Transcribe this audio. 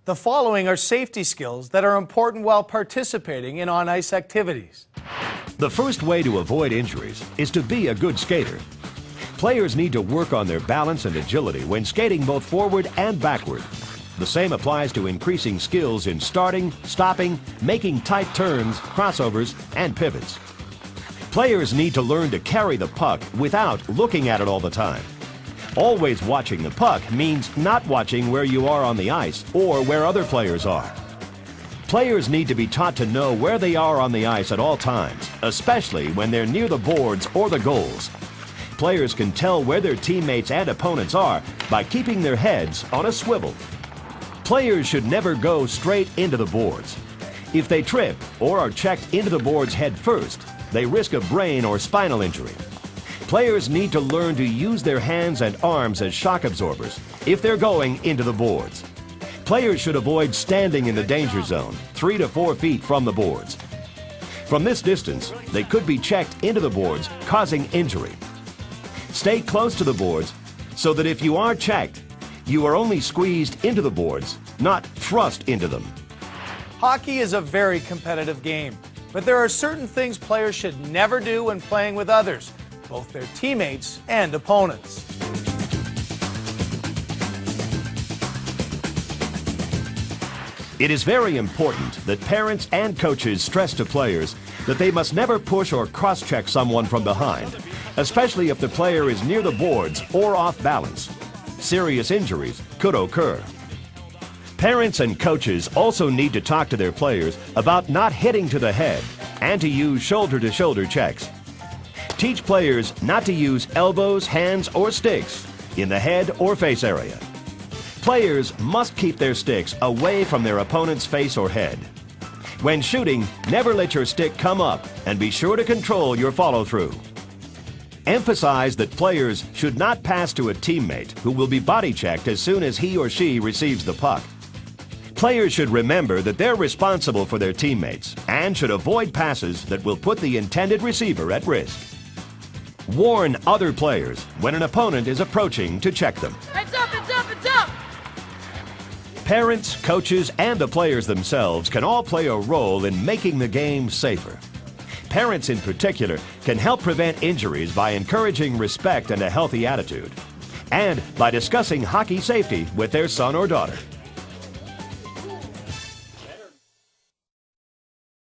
The following are safety skills that are important while participating in on-ice activities. The first way to avoid injuries is to be a good skater. Players need to work on their balance and agility when skating both forward and backward. The same applies to increasing skills in starting, stopping, making tight turns, crossovers, and pivots. Players need to learn to carry the puck without looking at it all the time. Always watching the puck means not watching where you are on the ice or where other players are. Players need to be taught to know where they are on the ice at all times, especially when they're near the boards or the goals. Players can tell where their teammates and opponents are by keeping their heads on a swivel. Players should never go straight into the boards. If they trip or are checked into the boards head first, they risk a brain or spinal injury. Players need to learn to use their hands and arms as shock absorbers if they're going into the boards. Players should avoid standing in the danger zone 3 to 4 feet from the boards. From this distance, they could be checked into the boards, causing injury. Stay close to the boards so that if you are checked, you are only squeezed into the boards, not thrust into them. Hockey is a very competitive game, but there are certain things players should never do when playing with others, both their teammates and opponents. It is very important that parents and coaches stress to players that they must never push or cross-check someone from behind, especially if the player is near the boards or off balance. Serious injuries could occur. Parents and coaches also need to talk to their players about not hitting to the head and to use shoulder-to-shoulder checks. Teach players not to use elbows, hands, or sticks in the head or face area. Players must keep their sticks away from their opponent's face or head. When shooting, never let your stick come up and be sure to control your follow-through. Emphasize that players should not pass to a teammate who will be body checked as soon as he or she receives the puck. Players should remember that they're responsible for their teammates and should avoid passes that will put the intended receiver at risk. Warn other players when an opponent is approaching to check them. It's up, it's up, it's up! Parents, coaches, and the players themselves can all play a role in making the game safer. Parents in particular can help prevent injuries by encouraging respect and a healthy attitude, and by discussing hockey safety with their son or daughter.